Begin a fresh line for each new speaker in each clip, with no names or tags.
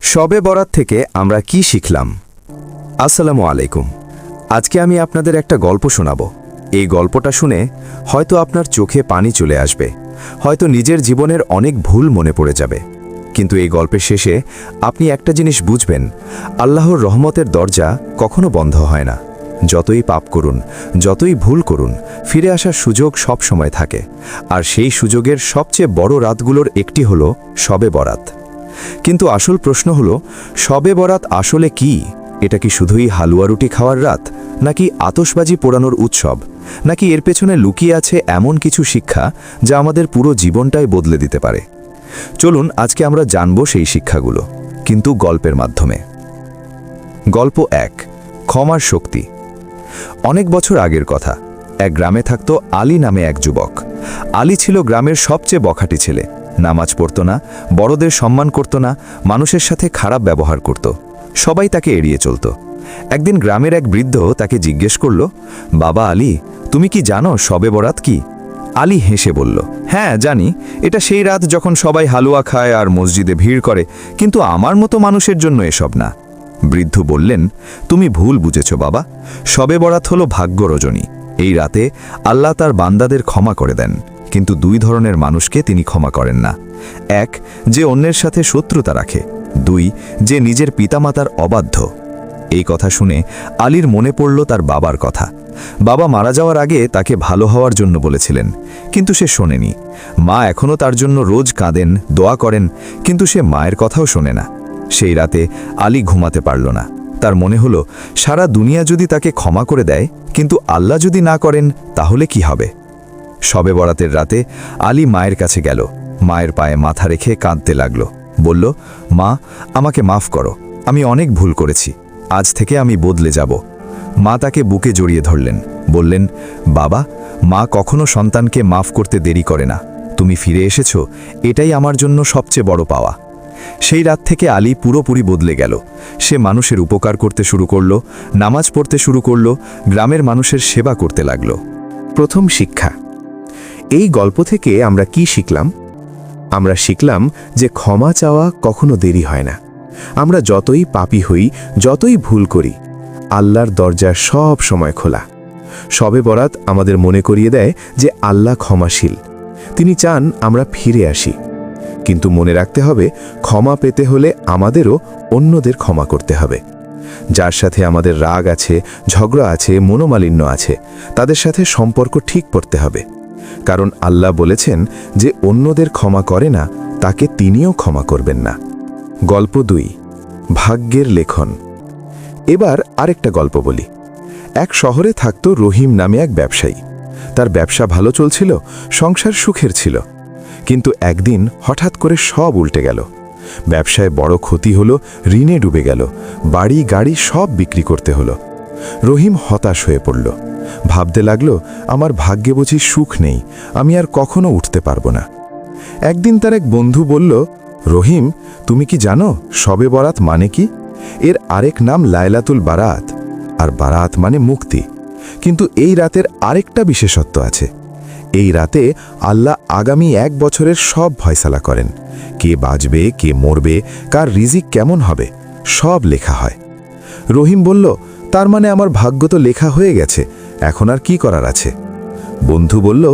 শবে বরাত থেকে আমরা কি শিখলাম? আসসালামু আলাইকুম। আজকে আমি আপনাদের একটা গল্প শোনাব। এই গল্পটা শুনে হয়তো আপনার চোখে পানি চলে আসবে, হয়তো নিজের জীবনের অনেক ভুল মনে পড়ে যাবে। কিন্তু এই গল্পের শেষে আপনি একটা জিনিস বুঝবেন, আল্লাহর রহমতের দরজা কখনো বন্ধ হয় না। যতই পাপ করুন, যতই ভুল করুন, ফিরে আসার সুযোগ সব সময় থাকে। আর সেই সুযোগের সবচেয়ে বড় রাতগুলোর একটি হলো শবে বরাত। কিন্তু আসল প্রশ্ন হলো, শবে বরাত আসলে কি? এটা কি শুধুই হালুয়া রুটি খাওয়ার রাত, নাকি আতশবাজি পোড়ানোর উৎসব, নাকি এর পেছনে লুকিয়ে আছে এমন কিছু শিক্ষা যা আমাদের পুরো জীবনটাই বদলে দিতে পারে? চলুন আজকে আমরা জানব সেই শিক্ষাগুলো, কিন্তু গল্পের মাধ্যমে। গল্প 1, ক্ষমার শক্তি। অনেক বছর আগের কথা। এক গ্রামে থাকত আলী নামে এক যুবক। আলী ছিল গ্রামের সবচেয়ে বখাটে ছেলে। নামাজ পড়ত না, বড়দের সম্মান করত না, মানুষের সাথে খারাপ ব্যবহার করত। সবাই তাকে এড়িয়ে চলত। একদিন গ্রামের এক বৃদ্ধ তাকে জিজ্ঞেস করল, বাবা আলী, তুমি কি জানো শবে বরাত কি? আলী হেসে বলল, হ্যাঁ জানি, এটা সেই রাত যখন সবাই হালুয়া খায় আর মসজিদে ভিড় করে, কিন্তু আমার মতো মানুষের জন্য এসব না। বৃদ্ধ বললেন, তুমি ভুল বুঝেছ বাবা, শবে বরাত হলো ভাগ্য রজনী। এই রাতে আল্লাহ তার বান্দাদের ক্ষমা করে দেন, কিন্তু দুই ধরনের মানুষকে তিনি ক্ষমা করেন না। এক, যে অন্যের সাথে শত্রুতা রাখে। দুই, যে নিজের পিতামাতার অবাধ্য। এই কথা শুনে আলীর মনে পড়ল তার বাবার কথা। বাবা মারা যাওয়ার আগে তাকে ভালো হওয়ার জন্য বলেছিলেন, কিন্তু সে শোনেনি। মা এখনও তার জন্য রোজ কাঁদেন, দোয়া করেন, কিন্তু সে মায়ের কথাও শোনে না। সেই রাতে আলী ঘুমাতে পারল না। তার মনে হলো, সারা দুনিয়া যদি তাকে ক্ষমা করে দেয়, কিন্তু আল্লাহ যদি না করেন, তাহলে কি হবে? শবে বরাতের রাতে আলী মায়ের কাছে গেল। মায়ের পায়ে মাথা রেখে কাঁদতে লাগল। বলল, মা, আমাকে মাফ করো, আমি অনেক ভুল করেছি। আজ থেকে আমি বদলে যাব। মা তাকে বুকে জড়িয়ে ধরলেন, বললেন, বাবা, মা কখনো সন্তানকে মাফ করতে দেরি করে না। তুমি ফিরে এসেছ, এটাই আমার জন্য সবচেয়ে বড় পাওয়া। সেই রাত থেকে আলী পুরোপুরি বদলে গেল। সে মানুষের উপকার করতে শুরু করল, নামাজ পড়তে শুরু করল, গ্রামের মানুষের সেবা করতে লাগল।
প্রথম শিক্ষা। এই গল্প থেকে আমরা কি শিখলাম? আমরা শিখলাম যে ক্ষমা চাওয়া কখনো দেরি হয় না। আমরা যতই পাপী হই, যতই ভুল করি, আল্লাহর দরজা সব সময় খোলা। শবে বরাত আমাদের মনে করিয়ে দেয় যে আল্লাহ ক্ষমাশীল। তিনি চান আমরা ফিরে আসি। কিন্তু মনে রাখতে হবে, ক্ষমা পেতে হলে আমাদেরও অন্যদের ক্ষমা করতে হবে। যার সাথে আমাদের রাগ আছে, ঝগড়া আছে, মনোমালিন্য আছে, তাদের সাথে সম্পর্ক ঠিক করতে হবে। কারণ আল্লাহ বলেছেন যে অন্যদের ক্ষমা করে না, তাকে তিনিও ক্ষমা করবেন না। গল্প 2, ভাগ্যের লেখন। এবার আরেকটা গল্প বলি। এক শহরে থাকত রহিম নামে এক ব্যবসায়ী। তার ব্যবসা ভালো চলছিল, সংসার সুখের ছিল। কিন্তু একদিন হঠাৎ করে সব উল্টে গেল। ব্যবসায় বড় ক্ষতি হলো, ঋণে ডুবে গেল, বাড়ি গাড়ি সব বিক্রি করতে হলো। রহিম হতাশ হয়ে পড়ল। ভাবতে লাগলো, আমার ভাগ্যে বুঝি সুখ নেই, আমি আর কখনো উঠতে পারবো না। একদিন তার এক বন্ধু বলল, রহিম, তুমি কি জানো শবে বরাত মানে কি? এর আরেক নাম লাইলাতুল বারাত, আর বারাত মানে মুক্তি। কিন্তু এই রাতের আরেকটা বিশেষত্ব আছে। এই রাতে আল্লাহ আগামী 1 বছরের সব ফয়সালা করেন। কে বাঁচবে, কে মরবে, কার রিজিক কেমন হবে, সব লেখা হয়। রহিম বলল, তার মানে আমার ভাগ্য তো লেখা হয়ে গেছে, এখন আর কি করার আছে? বন্ধু বলল,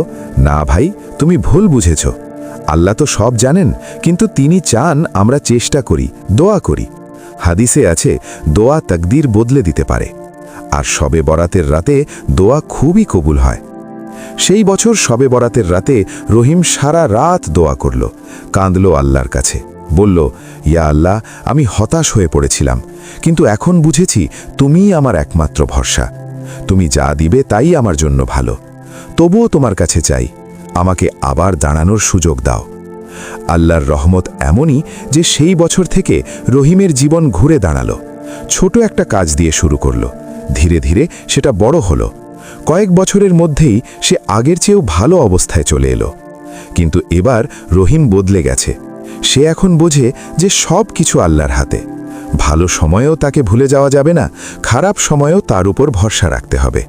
না ভাই, তুমি ভুল বুঝেছ। আল্লাহ তো সব জানেন, কিন্তু তিনি চান আমরা চেষ্টা করি, দোয়া করি। হাদিসে আছে, দোয়া তাকদীর বদলে দিতে পারে। আর শবে বরাতের রাতে দোয়া খুবই কবুল হয়। সেই বছর শবে বরাতের রাতে রহিম সারা রাত দোয়া করল, কাঁদল আল্লাহর কাছে। বলল, ইয়া আল্লাহ, আমি হতাশ হয়ে পড়েছিলাম, কিন্তু এখন বুঝেছি তুমিই আমার একমাত্র ভরসা। তুমি যা দিবে তাই আমার জন্য ভালো। তবুও তোমার কাছে চাই, আমাকে আবার দাঁড়ানোর সুযোগ দাও। আল্লাহর রহমত এমনই যে সেই বছর থেকে রহিমের জীবন ঘুরে দাঁড়ালো। ছোট একটা কাজ দিয়ে শুরু করলো, ধীরে ধীরে সেটা বড় হলো। কয়েক বছরের মধ্যেই সে আগের চেয়েও ভালো অবস্থায় চলে এলো। কিন্তু এবার রহিম বদলে গেছে। সে এখন বোঝে যে সব কিছু আল্লাহর হাতে। ভালো সময়েও তাকে ভুলে যাওয়া যাবে না, খারাপ সময়েও তার উপর ভরসা রাখতে হবে।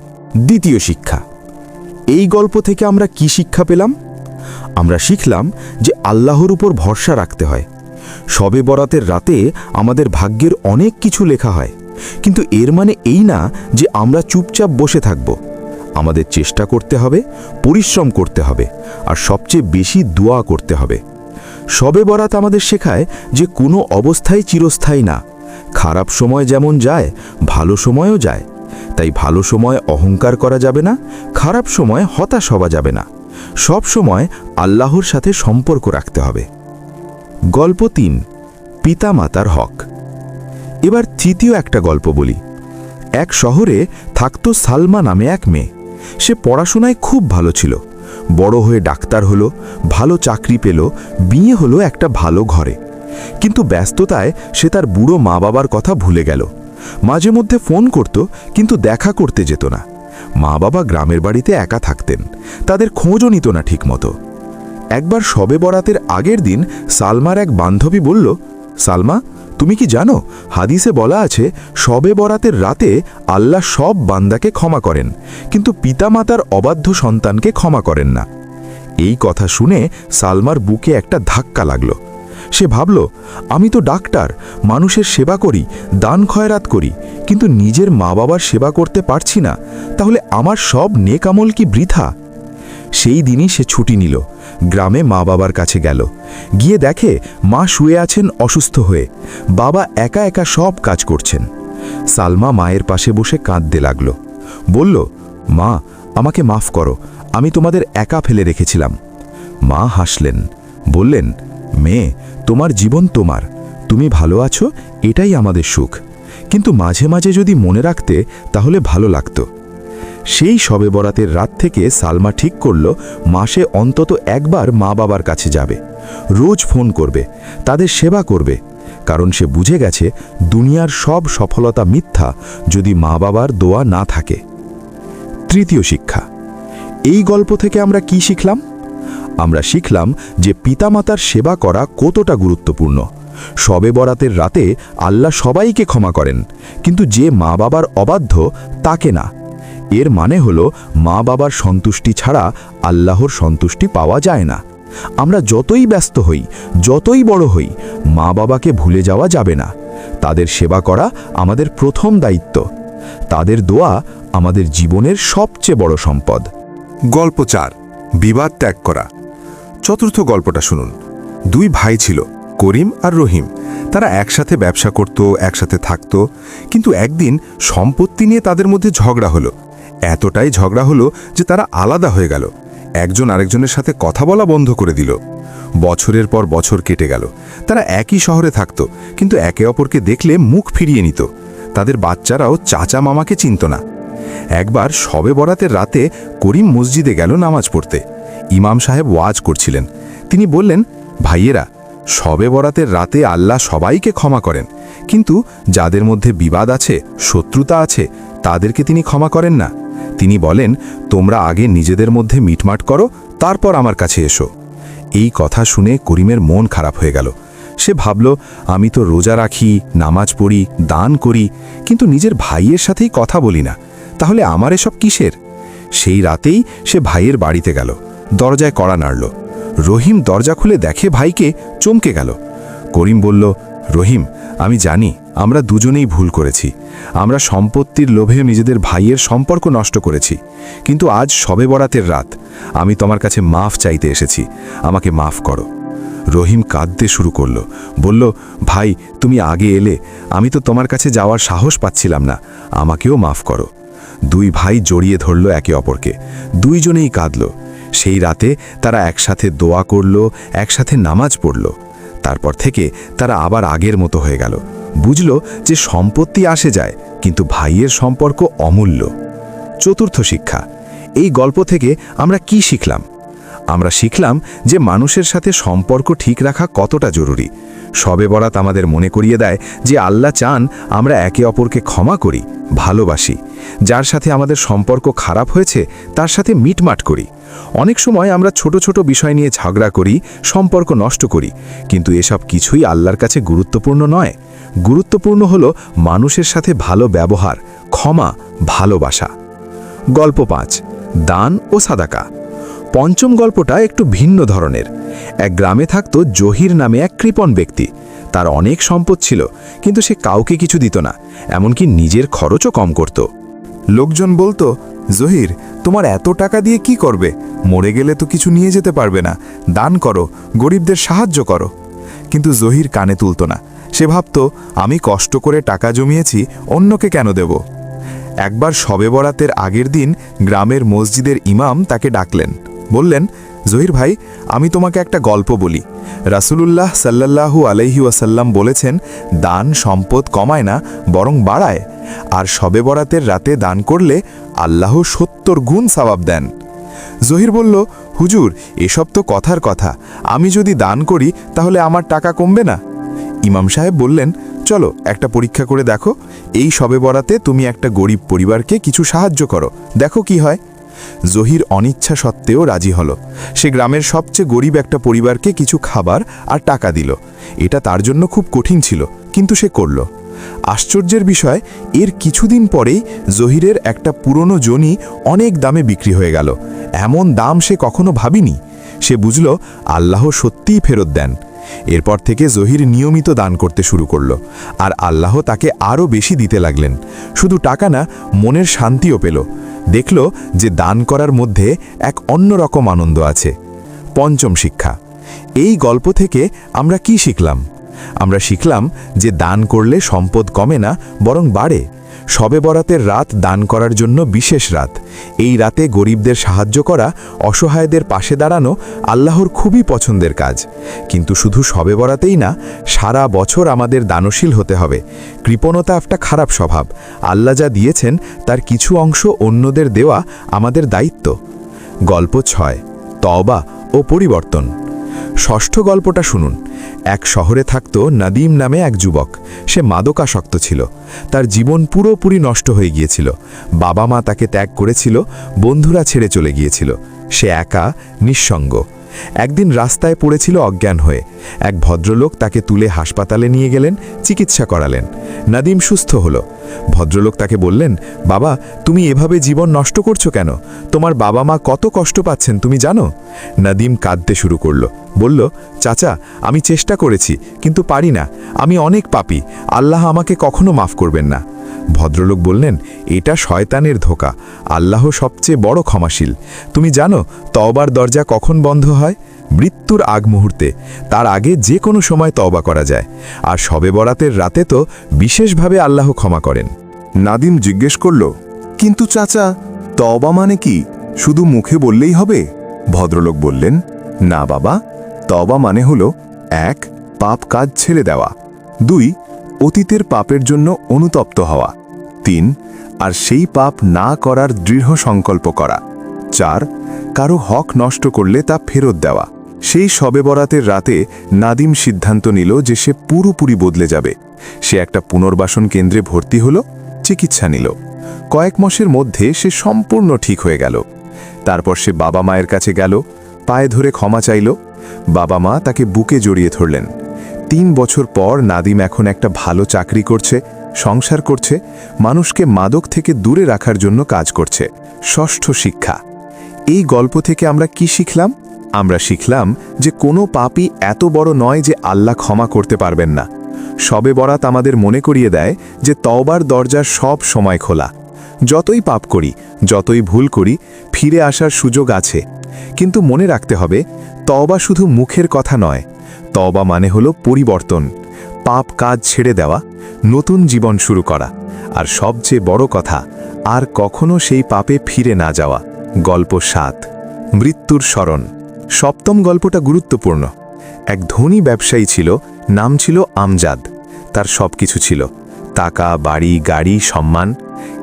দ্বিতীয় শিক্ষা। এই গল্প থেকে আমরা কি শিক্ষা পেলাম? আমরা শিখলাম যে আল্লাহর উপর ভরসা রাখতে হয়। শবে বরাতের রাতে আমাদের ভাগ্যের অনেক কিছু লেখা হয়, কিন্তু এর মানে এই না যে আমরা চুপচাপ বসে থাকব। আমাদের চেষ্টা করতে হবে, পরিশ্রম করতে হবে, আর সবচেয়ে বেশি দোয়া করতে হবে। শবে বরাত আমাদের শেখায় যে কোনো অবস্থাই চিরস্থায়ী না। খারাপ সময় যেমন যায়, ভালো সময়ও যায়। তাই ভালো সময় অহংকার করা যাবে না, খারাপ সময় হতাশ হওয়া যাবে না। সব সময় আল্লাহর সাথে সম্পর্ক রাখতে হবে। গল্প ৩, পিতামাতার হক। এবার তৃতীয় একটা গল্প বলি। এক শহরে থাকত সালমা নামে এক মেয়ে। সে পড়াশোনায় খুব ভালো ছিল, বড় হয়ে ডাক্তার হলো, ভালো চাকরি পেল, বিয়ে হলো একটা ভালো ঘরে। কিন্তু ব্যস্ততায় সে তার বুড়ো মা বাবার কথা ভুলে গেল। মাঝে মধ্যে ফোন করত, কিন্তু দেখা করতে যেত না। মা বাবা গ্রামের বাড়িতে একা থাকতেন, তাদের খোঁজও নিত না ঠিকমতো। একবার শবে বরাতের আগের দিন সালমার এক বান্ধবী বলল, সালমা, তুমি কি জানো, হাদিসে বলা আছে শবে বরাতের রাতে আল্লাহ সব বান্দাকে ক্ষমা করেন, কিন্তু পিতামাতার অবাধ্য সন্তানকে ক্ষমা করেন না। এই কথা শুনে সালমার বুকে একটা ধাক্কা লাগল। সে ভাবল, আমি তো ডাক্তার, মানুষের সেবা করি, দান খয়রাত করি, কিন্তু নিজের মা বাবার সেবা করতে পারছি না। তাহলে আমার সব নেক আমল কি বৃথা? সেই দিনই সে ছুটি নিল, গ্রামে মা বাবার কাছে গেল। গিয়ে দেখে মা শুয়ে আছেন অসুস্থ হয়ে, বাবা একা একা সব কাজ করছেন। সালমা মায়ের পাশে বসে কাঁদতে লাগল। বলল, মা, আমাকে মাফ করো, আমি তোমাদের একা ফেলে রেখেছিলাম। মা হাসলেন, বললেন, মেয়ে, তোমার জীবন তোমার, তুমি ভালো আছো, এটাই আমাদের সুখ। কিন্তু মাঝে মাঝে যদি মনে রাখতে তাহলে ভালো লাগতো। সেই শবে বরাতের রাত থেকে সালমা ঠিক করল মাসে অন্তত একবার মা বাবার কাছে যাবে, রোজ ফোন করবে, তাদের সেবা করবে। কারণ সে বুঝে গেছে দুনিয়ার সব সফলতা মিথ্যা যদি মা বাবার দোয়া না থাকে। তৃতীয় শিক্ষা। এই গল্প থেকে আমরা কি শিখলাম? আমরা শিখলাম যে পিতামাতার সেবা করা কতটা গুরুত্বপূর্ণ। শবে বরাতের রাতে আল্লাহ সবাইকে ক্ষমা করেন, কিন্তু যে মা বাবার অবাধ্য তাকে না। এর মানে হলো মা বাবার সন্তুষ্টি ছাড়া আল্লাহর সন্তুষ্টি পাওয়া যায় না। আমরা যতই ব্যস্ত হই, যতই বড় হই, মা বাবাকে ভুলে যাওয়া যাবে না। তাদের সেবা করা আমাদের প্রথম দায়িত্ব। তাদের দোয়া আমাদের জীবনের সবচেয়ে বড় সম্পদ।
গল্প ৪, বিবাদ ত্যাগ করা। চতুর্থ গল্পটা শুনুন। 2 ভাই ছিল, করিম আর রহিম। তারা একসাথে ব্যবসা করত, একসাথে থাকত, কিন্তু একদিন সম্পত্তি নিয়ে তাদের মধ্যে ঝগড়া হলো। এতটাই ঝগড়া হলো যে তারা আলাদা হয়ে গেল। একজন আরেকজনের সাথে কথা বলা বন্ধ করে দিল। বছরের পর বছর কেটে গেল। তারা একই শহরে থাকত, কিন্তু একে অপরকে দেখলে মুখ ফিরিয়ে নিত। তাদের বাচ্চারাও চাচা মামাকে চিনত না। একবার শবে বরাতের রাতে করিম মসজিদে গেল নামাজ পড়তে। ইমাম সাহেব ওয়াজ করছিলেন। তিনি বললেন, ভাইয়েরা, শবে বরাতের রাতে আল্লাহ সবাইকে ক্ষমা করেন, কিন্তু যাদের মধ্যে বিবাদ আছে, শত্রুতা আছে, তাদেরকে তিনি ক্ষমা করেন না। তিনি বলেন, তোমরা আগে নিজেদের মধ্যে মিটমাট করো, তারপর আমার কাছে এসো। এই কথা শুনে করিমের মন খারাপ হয়ে গেল। সে ভাবল, আমি তো রোজা রাখি, নামাজ পড়ি, দান করি, কিন্তু নিজের ভাইয়ের সাথেই কথা বলি না, তাহলে আমার এসব কিসের? সেই রাতেই সে ভাইয়ের বাড়িতে গেল। দরজায় কড়া নাড়ল। রহিম দরজা খুলে দেখে ভাইকে, চমকে গেল। করিম বলল, রহিম, আমি জানি আমরা দুজনেই ভুল করেছি। আমরা সম্পত্তির লোভে নিজেদের ভাইয়ের সম্পর্ক নষ্ট করেছি, কিন্তু আজ শবে বরাতের রাত, আমি তোমার কাছে মাফ চাইতে এসেছি, আমাকে মাফ করো। রহিম কাঁদতে শুরু করল, বলল, ভাই, তুমি আগে এলে, আমি তো তোমার কাছে যাওয়ার সাহস পাচ্ছিলাম না, আমাকেও মাফ করো। 2 ভাই জড়িয়ে ধরল একে অপরকে, দুইজনেই কাঁদল। সেই রাতে তারা একসাথে দোয়া করল, একসাথে নামাজ পড়ল। তারপর থেকে তারা আবার আগের মতো হয়ে গেল। বুঝল যে সম্পত্তি আসে যায়, কিন্তু ভাইয়ের সম্পর্ক অমূল্য। চতুর্থ শিক্ষা। এই গল্প থেকে আমরা কি শিখলাম? আমরা শিখলাম যে মানুষের সাথে সম্পর্ক ঠিক রাখা কতটা জরুরি। শবে বরাত আমাদের মনে করিয়ে দেয় যে আল্লাহ চান আমরা একে অপরকে ক্ষমা করি, ভালোবাসি। যার সাথে আমাদের সম্পর্ক খারাপ হয়েছে তার সাথে মিটমাট করি। অনেক সময় আমরা ছোট ছোট বিষয় নিয়ে ঝগড়া করি, সম্পর্ক নষ্ট করি, কিন্তু এসব কিছুই আল্লাহর কাছে গুরুত্বপূর্ণ নয়। গুরুত্বপূর্ণ হলো মানুষের সাথে ভালো ব্যবহার, ক্ষমা, ভালোবাসা। গল্প 5, দান ও সাদাকা।
পঞ্চম গল্পটা একটু ভিন্ন ধরনের। এক গ্রামে থাকত জহির নামে এক কৃপণ ব্যক্তি। তার অনেক সম্পদ ছিল, কিন্তু সে কাউকে কিছু দিত না, এমনকি নিজের খরচও কম করত।
লোকজন বলতো, জহির, তোমার এত টাকা দিয়ে কি করবে? মরে গেলে তো কিছু নিয়ে যেতে পারবে না, দান করো, গরিবদের সাহায্য করো। কিন্তু জহির কানে তুলত না। সে ভাবত, আমি কষ্ট করে টাকা জমিয়েছি, অন্যকে কেন দেব? একবার শবে বরাতের আগের দিন গ্রামের মসজিদের ইমাম তাকে ডাকলেন। বললেন, জহির ভাই, আমি তোমাকে একটা গল্প বলি। রাসূলুল্লাহ সাল্লাল্লাহু আলাইহি ওয়াসাল্লাম বলেছেন, দান সম্পদ কমায় না, বরং বাড়ায়। আর শবে বরাতের রাতে দান করলে আল্লাহ ৭০ গুণ সওয়াব দেন। জহির বলল, হুজুর, এসব তো কথার কথা, আমি যদি দান করি তাহলে আমার টাকা কমবে না? ইমাম সাহেব বললেন, চলো একটা পরীক্ষা করে দেখো। এই শবে বরাতে তুমি একটা গরিব পরিবারকে কিছু সাহায্য করো, দেখো কি হয়। জহির অনিচ্ছা সত্ত্বেও রাজি হলো। সে গ্রামের সবচেয়ে গরিব একটা পরিবারকে কিছু খাবার আর টাকা দিল। এটা তার জন্য খুব কঠিন ছিল, কিন্তু সে করল। আশ্চর্যের বিষয়, এর কিছুদিন পরেই জহিরের একটা পুরনো জনি অনেক দামে বিক্রি হয়ে গেল। এমন দাম সে কখনো ভাবিনি। সে বুঝল আল্লাহ সত্যিই ফেরত দেন। এরপর থেকে জহির নিয়মিত দান করতে শুরু করল, আর আল্লাহ তাকে আরও বেশি দিতে লাগলেন। শুধু টাকা না, মনের শান্তিও পেল। দেখল যে দান করার মধ্যে এক অন্যরকম আনন্দ আছে। পঞ্চম শিক্ষা। এই গল্প থেকে আমরা কি শিখলাম? আমরা শিখলাম যে দান করলে সম্পদ কমে না, বরং বাড়ে। শবে বরাতের রাত দান করার জন্য বিশেষ রাত। এই রাতে গরিবদের সাহায্য করা, অসহায়দের পাশে দাঁড়ানো আল্লাহর খুবই পছন্দের কাজ। কিন্তু শুধু শবে বরাতেই না, সারা বছর আমাদের দানশীল হতে হবে। কৃপণতা একটা খারাপ স্বভাব। আল্লাহ যা দিয়েছেন তার কিছু অংশ অন্যদের দেওয়া আমাদের দায়িত্ব। গল্প ৬, তওবা ও পরিবর্তন। ষষ্ঠ গল্পটা শুনুন। এক শহরে থাকত নাদিম নামে এক যুবক। সে মাদকাসক্ত ছিল। তার জীবন পুরোপুরি নষ্ট হয়ে গিয়েছিল। বাবা মা তাকে ত্যাগ করেছিল, বন্ধুরা ছেড়ে চলে গিয়েছিল। সে একা, নিঃসঙ্গ। একদিন রাস্তায় পড়েছিল অজ্ঞান হয়ে। এক ভদ্রলোক তাকে তুলে হাসপাতালে নিয়ে গেলেন, চিকিৎসা করালেন। নাদিম সুস্থ হলো। ভদ্রলোক তাকে বললেন, বাবা, তুমি এভাবে জীবন নষ্ট করছো কেন? তোমার বাবা মা কত কষ্ট পাচ্ছেন তুমি জানো? নাদিম কাঁদতে শুরু করল। বলল, চাচা, আমি চেষ্টা করেছি, কিন্তু পারি না। আমি অনেক পাপী, আল্লাহ আমাকে কখনো মাফ করবেন না। ভদ্রলোক বললেন, এটা শয়তানের ধোঁকা, আল্লাহ সবচেয়ে বড় ক্ষমাশীল। তুমি জানো তওবার দরজা কখন বন্ধ হয়? মৃত্যুর আগ মুহূর্তে। তার আগে যে কোনো সময় তওবা করা যায়। আর শবে বরাতের রাতে তো বিশেষভাবে আল্লাহ ক্ষমা করেন। নাদিম জিজ্ঞেস করল, কিন্তু চাচা, তওবা মানে কি? শুধু মুখে বললেই হবে? ভদ্রলোক বললেন, না বাবা, তওবা মানে হল ১. পাপ কাজ ছেড়ে দেওয়া, ২. অতীতের পাপের জন্য অনুতপ্ত হওয়া, ৩. আর সেই পাপ না করার দৃঢ় সংকল্প করা, ৪. কারো হক নষ্ট করলে তা ফেরত দেওয়া। সেই শবে বরাতের রাতে নাদিম সিদ্ধান্ত নিল যে সে পুরোপুরি বদলে যাবে। সে একটা পুনর্বাসন কেন্দ্রে ভর্তি হল, চিকিৎসা নিল। কয়েক মাসের মধ্যে সে সম্পূর্ণ ঠিক হয়ে গেল। তারপর সে বাবা মায়ের কাছে গেল, পায়ে ধরে ক্ষমা চাইল। বাবা মা তাকে বুকে জড়িয়ে ধরলেন। ৩ বছর পর নাদিম এখন একটা ভালো চাকরি করছে, সংসার করছে, মানুষকে মাদক থেকে দূরে রাখার জন্য কাজ করছে। ষষ্ঠ শিক্ষা। এই গল্প থেকে আমরা কি শিখলাম? আমরা শিখলাম যে কোনো পাপই এত বড় নয় যে আল্লাহ ক্ষমা করতে পারবেন না। শবে বরাত আমাদের মনে করিয়ে দেয় যে তওবার দরজা সব সময় খোলা। যতই পাপ করি, যতই ভুল করি, ফিরে আসার সুযোগ আছে। কিন্তু মনে রাখতে হবে, তওবা শুধু মুখের কথা নয়। তওবা মানে হলো পরিবর্তন, পাপ কাজ ছেড়ে দেওয়া, নতুন জীবন শুরু করা। আর সবচেয়ে বড় কথা, আর কখনো সেই পাপে ফিরে না যাওয়া। গল্প ৭, মৃত্যুর স্মরণ। সপ্তম গল্পটা গুরুত্বপূর্ণ। এক ধনী ব্যবসায়ী ছিল, নাম ছিল আমজাদ। তার সব কিছু ছিল, টাকা, বাড়ি, গাড়ি, সম্মান।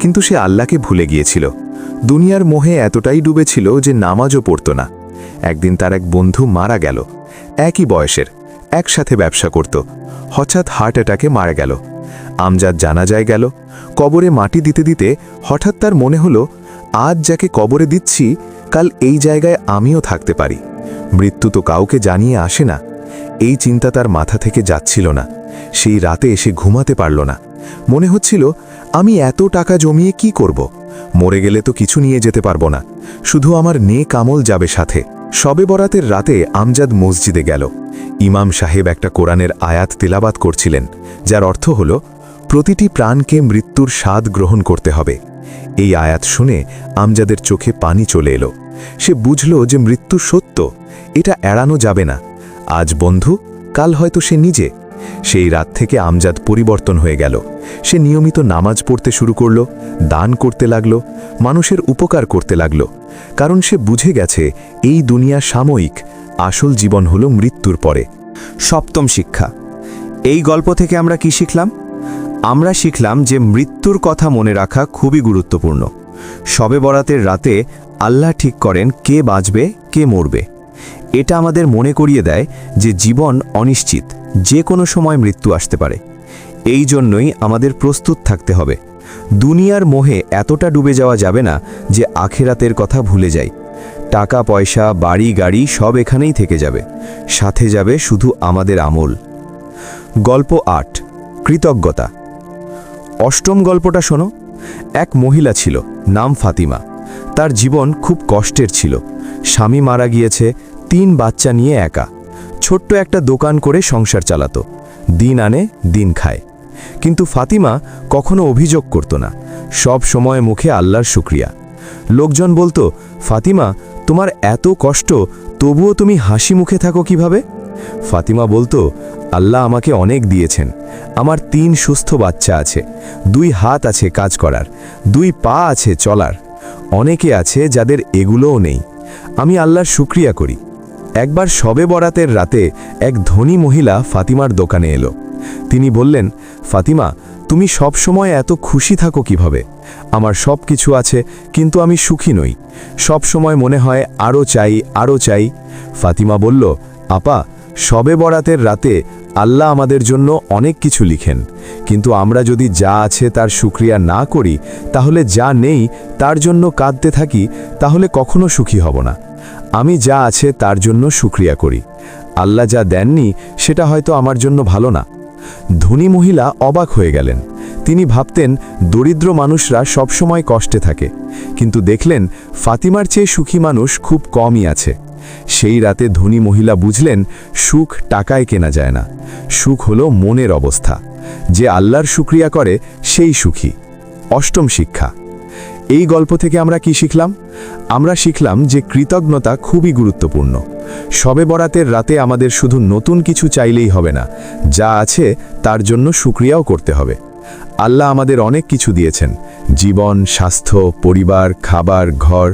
কিন্তু সে আল্লাহকে ভুলে গিয়েছিল। দুনিয়ার মোহে এতটাই ডুবেছিল যে নামাজও পড়ত না। একদিন তার এক বন্ধু মারা গেল। একই বয়সের, একসাথে ব্যবসা করত। হঠাৎ হার্ট অ্যাটাকে মারা গেল। আমজাদ জানাজায় গেল। কবরে মাটি দিতে দিতে হঠাৎ তার মনে হলো, আজ যাকে কবরে দিচ্ছি, কাল এই জায়গায় আমিও থাকতে পারি। মৃত্যু তো কাউকে জানিয়ে আসে না। এই চিন্তা তার মাথা থেকে যাচ্ছিল না। সেই রাতে এসে ঘুমাতে পারল না। মনে হচ্ছিল, আমি এত টাকা জমিয়ে কি করব?
মরে গেলে তো কিছু নিয়ে যেতে পারবো না, শুধু আমার নেক আমল যাবে সাথে। শবে বরাতের রাতে আমজাদ মসজিদে গেল। ইমাম সাহেব একটা কোরআনের আয়াত তেলাবাত করছিলেন, যার অর্থ হল প্রতিটি প্রাণকে মৃত্যুর স্বাদ গ্রহণ করতে হবে। এই আয়াত শুনে আমজাদের চোখে পানি চলে এলো। সে বুঝল যে মৃত্যু সত্য, এটা এড়ানো যাবে না। আজ বন্ধু, কাল হয়তো সে নিজে। সেই রাত থেকে আমজাদ পরিবর্তন হয়ে গেল। সে নিয়মিত নামাজ পড়তে শুরু করল, দান করতে লাগল, মানুষের উপকার করতে লাগল, কারণ সে বুঝে গেছে এই দুনিয়া সাময়িক, আসল জীবন হল মৃত্যুর পরে।
সপ্তম শিক্ষা। এই গল্প থেকে আমরা কি শিখলাম? আমরা শিখলাম যে মৃত্যুর কথা মনে রাখা খুবই গুরুত্বপূর্ণ। শবে বরাতের রাতে আল্লাহ ঠিক করেন কে বাঁচবে কে মরবে। এটা আমাদের মনে করিয়ে দেয় যে জীবন অনিশ্চিত, যে কোনো সময় মৃত্যু আসতে পারে। এই জন্যই আমাদের প্রস্তুত থাকতে হবে। দুনিয়ার মোহে এতটা ডুবে যাওয়া যাবে না যে আখেরাতের কথা ভুলে যাই। টাকা পয়সা, বাড়ি গাড়ি সব এখানেই থেকে যাবে, সাথে যাবে শুধু আমাদের আমল। গল্প ৮, কৃতজ্ঞতা। অষ্টম গল্পটা শোনো। এক মহিলা ছিল, নাম ফাতিমা। তার জীবন খুব কষ্টের ছিল। স্বামী মারা গিয়েছে, 3 বাচ্চা নিয়ে একা। ছোট্ট একটা দোকান করে সংসার চালাতো, দিন আনে দিন খায়। কিন্তু ফাতিমা কখনো অভিযোগ করত না, সব সময় মুখে আল্লাহর শুকরিয়া। লোকজন বলতো, ফাতিমা, তোমার এত কষ্ট, তবুও তুমি হাসি মুখে থাকো কিভাবে? ফাতিমা বলতো, আল্লাহ আমাকে অনেক দিয়েছেন। আমার 3 সুস্থ বাচ্চা আছে, 2 হাত আছে কাজ করার, 2 পা আছে চলার। অনেকে আছে যাদের এগুলোও নেই। আমি আল্লাহর শুকরিয়া করি। একবার শবে বরাতের রাতে এক ধনী মহিলা ফাতিমার দোকানে এলো। তিনি বললেন, ফাতিমা, তুমি সব সময় এত খুশি থাকো কিভাবে? আমার সব কিছু আছে, কিন্তু আমি সুখী নই। সব সময় মনে হয় আরও চাই, আরও চাই। ফাতিমা বলল, আপা, শবে বরাতের রাতে আল্লাহ আমাদের জন্য অনেক কিছু লিখেন, কিন্তু আমরা যদি যা আছে তার শুকরিয়া না করি, তাহলে যা নেই তার জন্য কাঁদতে থাকি, তাহলে কখনো সুখী হব না। আমি যা আছে তার জন্য শুকরিয়া করি। আল্লাহ যা দেননি সেটা হয়তো আমার জন্য ভালো না। ধনী মহিলা অবাক হয়ে গেলেন। তিনি ভাবতেন দরিদ্র মানুষরা সবসময় কষ্টে থাকে, কিন্তু দেখলেন ফাতিমার চেয়ে সুখী মানুষ খুব কমই আছে। সেই রাতে ধনী মহিলা বুঝলেন সুখ টাকায় কেনা যায় না, সুখ হলো মনের অবস্থা। যে আল্লাহর শুকরিয়া করে সেই সুখী। অষ্টম শিক্ষা। এই গল্প থেকে আমরা কি শিখলাম? আমরা শিখলাম যে কৃতজ্ঞতা খুবই গুরুত্বপূর্ণ। শবে বরাতের রাতে আমাদের শুধু নতুন কিছু চাইলেই হবে না, যা আছে তার জন্য শুকরিয়াও করতে হবে। আল্লাহ আমাদের অনেক কিছু দিয়েছেন, জীবন, স্বাস্থ্য, পরিবার, খাবার, ঘর।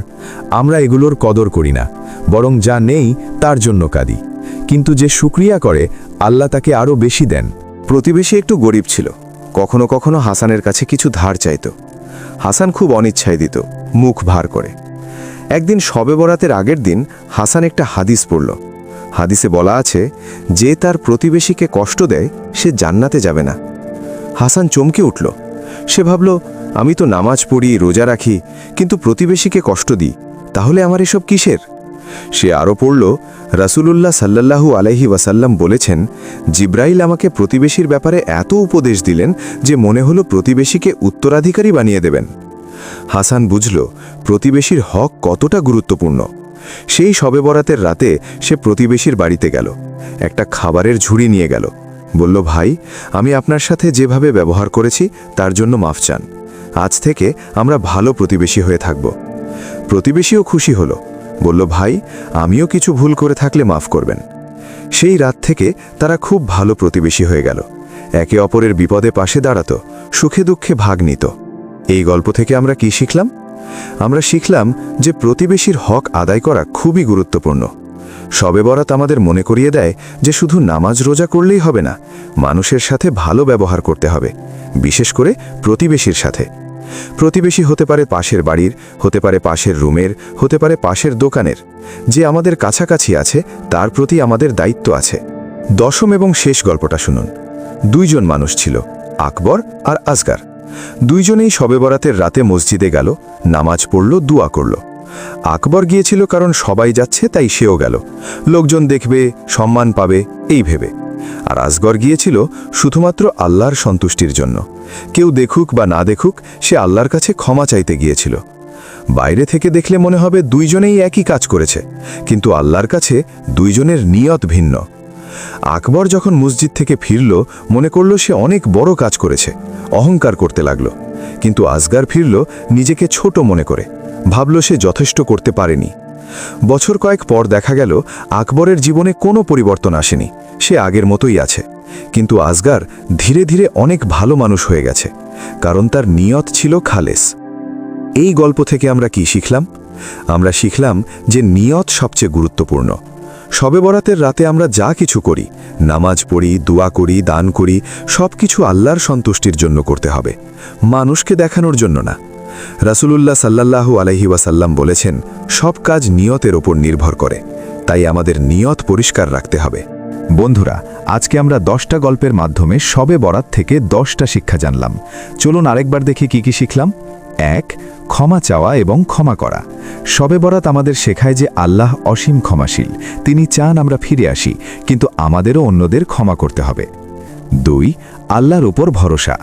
আমরা এগুলোর কদর করি না, বরং যা নেই তার জন্য কাঁদি। কিন্তু যে শুকরিয়া করে আল্লাহ তাকে আরও বেশি দেন।
প্রতিবেশী একটু গরিব ছিল। কখনো কখনো হাসানের কাছে কিছু ধার চাইত। হাসান খুব অনিচ্ছায় দিত, মুখ ভার করে। একদিন শবে বরাতের আগের দিন হাসান একটা হাদিস পড়ল। হাদিসে বলা আছে, যে তার প্রতিবেশীকে কষ্ট দেয় সে জান্নাতে যাবে না। হাসান চমকে উঠল। সে ভাবল, আমি তো নামাজ পড়ি, রোজা রাখি, কিন্তু প্রতিবেশীকে কষ্ট দিই, তাহলে আমার এসব কিসের? সে আরও পড়ল, রাসূলুল্লাহ সাল্লাল্লাহু আলাইহি ওয়াসাল্লাম বলেছেন, জিব্রাইল আমাকে প্রতিবেশীর ব্যাপারে এত উপদেশ দিলেন যে মনে হলো প্রতিবেশীকে উত্তরাধিকারী বানিয়ে দেবেন। হাসান বুঝল প্রতিবেশীর হক কতটা গুরুত্বপূর্ণ। সেই শবে বরাতের রাতে সে প্রতিবেশীর বাড়িতে গেল, একটা খাবারের ঝুড়ি নিয়ে গেল। বলল, ভাই, আমি আপনার সাথে যেভাবে ব্যবহার করেছি তার জন্য মাফ চান। আজ থেকে আমরা ভালো প্রতিবেশী হয়ে থাকব। প্রতিবেশীও খুশি হলো, বলল, ভাই, আমিও কিছু ভুল করে থাকলে মাফ করবেন। সেই রাত থেকে তারা খুব ভালো প্রতিবেশী হয়ে গেল। একে অপরের বিপদে পাশে দাঁড়াতো, সুখে দুঃখে ভাগ নিত। এই গল্প থেকে আমরা কি শিখলাম? আমরা শিখলাম যে প্রতিবেশীর হক আদায় করা খুবই গুরুত্বপূর্ণ। শবে বরাত আমাদের মনে করিয়ে দেয় যে শুধু নামাজ রোজা করলেই হবে না, মানুষের সাথে ভালো ব্যবহার করতে হবে, বিশেষ করে প্রতিবেশীর সাথে। প্রতিবেশী হতে পারে পাশের বাড়ির, হতে পারে পাশের রুমের, হতে পারে পাশের দোকানের। যে আমাদের কাছাকাছি আছে তার প্রতি আমাদের দায়িত্ব আছে। দশম এবং শেষ গল্পটা শুনুন। 2 জন মানুষ ছিল, আকবর আর আসগার। 2 জনেই শবে বরাতের রাতে মসজিদে গেল, নামাজ পড়ল, দোয়া করল। আকবর গিয়েছিল কারণ সবাই যাচ্ছে তাই সেও গেল, লোকজন দেখবে, সম্মান পাবে এই ভেবে।
আর আসগর গিয়েছিল শুধুমাত্র আল্লাহর সন্তুষ্টির জন্য। কেউ দেখুক বা না দেখুক, সে আল্লাহর কাছে ক্ষমা চাইতে গিয়েছিল। বাইরে থেকে দেখলে মনে হবে দুইজনেই একই কাজ করেছে, কিন্তু আল্লাহর কাছে দুইজনের নিয়ত ভিন্ন। আকবর যখন মসজিদ থেকে ফিরল, মনে করল সে অনেক বড় কাজ করেছে, অহংকার করতে লাগল। কিন্তু আসগর ফিরল নিজেকে ছোট মনে করে, ভাবল সে যথেষ্ট করতে পারেনি। বছর কয়েক পর দেখা গেল আকবরের জীবনে কোনো পরিবর্তন আসেনি, সে আগের মতোই আছে। কিন্তু আসগর ধীরে ধীরে অনেক ভালো মানুষ হয়ে গেছে, কারণ তার নিয়ত ছিল খালেস। এই গল্প থেকে আমরা কি শিখলাম? আমরা শিখলাম যে নিয়ত সবচেয়ে গুরুত্বপূর্ণ। শবে বরাতের রাতে আমরা যা কিছু করি, নামাজ পড়ি, দোয়া করি, দান করি, সব কিছু আল্লাহর সন্তুষ্টির জন্য করতে হবে, মানুষকে দেখানোর জন্য না। রাসূলুল্লাহ সাল্লাল্লাহু আলাইহি ওয়াসাল্লাম বলেছেন, সব কাজ নিয়তের ওপর নির্ভর করে, তাই আমাদের নিয়ত পরিষ্কার রাখতে হবে।
বন্ধুরা, আজকে আমরা 10টা গল্পের মাধ্যমে শবে বরাত থেকে 10টা শিক্ষা জানলাম। চলুন আরেকবার দেখি কি কি শিখলাম। 1. ক্ষমা চাওয়া এবং ক্ষমা করা। শবে বরাত আমাদের শেখায় যে আল্লাহ অসীম ক্ষমাশীল, তিনি চান আমরা ফিরে আসি, কিন্তু আমাদেরও অন্যদের ক্ষমা করতে হবে। 2. আল্লাহর উপর ভরসা।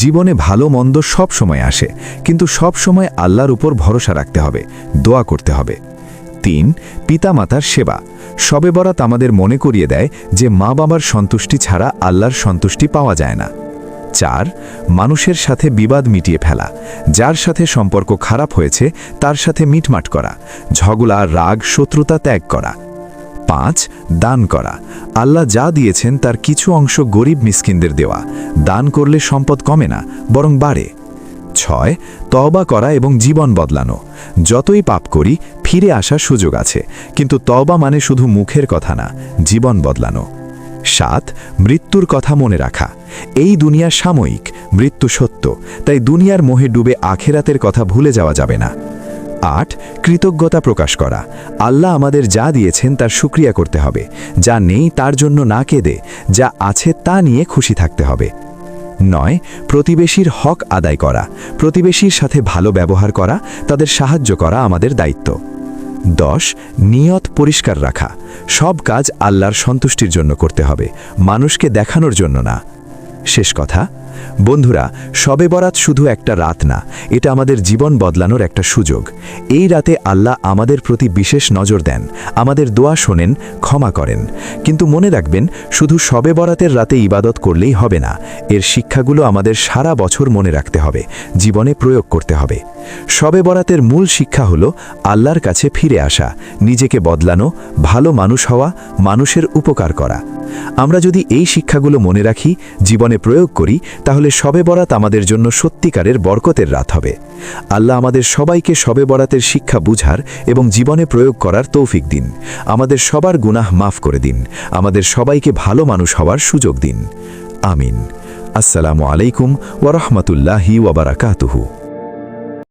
জীবনে ভালো মন্দ সব সময় আসে, কিন্তু সব সময় আল্লাহর উপর ভরসা রাখতে হবে, দোয়া করতে হবে। 3. পিতামাতার সেবা। শবে বরাত আমাদের মনে করিয়ে দেয় যে মা বাবার সন্তুষ্টি ছাড়া আল্লাহর সন্তুষ্টি পাওয়া যায় না। 4. মানুষের সাথে বিবাদ মিটিয়ে ফেলা। যার সাথে সম্পর্ক খারাপ হয়েছে তার সাথে মিটমাট করা, ঝগড়া, রাগ, শত্রুতা ত্যাগ করা। 5. দান করা। আল্লাহ যা দিয়েছেন তার কিছু অংশ গরিব মিসকিনদের দেওয়া। দান করলে সম্পদ কমে না, বরং বাড়ে। 6. তওবা করা এবং জীবন বদলানো। যতই পাপ করি, ফিরে আসার সুযোগ আছে, কিন্তু তওবা মানে শুধু মুখের কথা না, জীবন বদলানো। 7. মৃত্যুর কথা মনে রাখা। এই দুনিয়া সাময়িক, মৃত্যু সত্য, তাই দুনিয়ার মোহে ডুবে আখেরাতের কথা ভুলে যাওয়া যাবে না। 8. কৃতজ্ঞতা প্রকাশ করা। আল্লাহ আমাদের যা দিয়েছেন তার শুকরিয়া করতে হবে, যা নেই তার জন্য না কেঁদে যা আছে তা নিয়ে খুশি থাকতে হবে। 9. প্রতিবেশীর হক আদায় করা। প্রতিবেশীর সাথে ভালো ব্যবহার করা, তাদের সাহায্য করা আমাদের দায়িত্ব। 10. নিয়ত পরিষ্কার রাখা। সব কাজ আল্লাহর সন্তুষ্টির জন্য করতে হবে, মানুষকে দেখানোর জন্য না। শেষ কথা, বন্ধুরা, শবে বরাত শুধু একটা রাত না, এটা আমাদের জীবন বদলানোর একটা সুযোগ। এই রাতে আল্লাহ আমাদের প্রতি বিশেষ নজর দেন, আমাদের দোয়া শোনেন, ক্ষমা করেন। কিন্তু মনে রাখবেন, শুধু শবে বরাতের রাতে ইবাদত করলেই হবে না, এর শিক্ষাগুলো আমাদের সারা বছর মনে রাখতে হবে, জীবনে প্রয়োগ করতে হবে। শবে বরাতের মূল শিক্ষা হলো আল্লাহর কাছে ফিরে আসা, নিজেকে বদলানো, ভালো মানুষ হওয়া, মানুষের উপকার করা। আমরা যদি এই শিক্ষাগুলো মনে রাখি, জীবনে প্রয়োগ করি, তাহলে শবে বরাত আমাদের জন্য সত্যিকারের বরকতের রাত হবে। আল্লাহ আমাদের সবাইকে শবে বরাতের শিক্ষা বুঝার এবং জীবনে প্রয়োগ করার তৌফিক দিন। আমাদের সবার গুনাহ মাফ করে দিন, আমাদের সবাইকে ভালো মানুষ হওয়ার সুযোগ দিন। আমিন। আসসালামু আলাইকুম ওয়া রাহমাতুল্লাহি ওয়া বারাকাতুহু।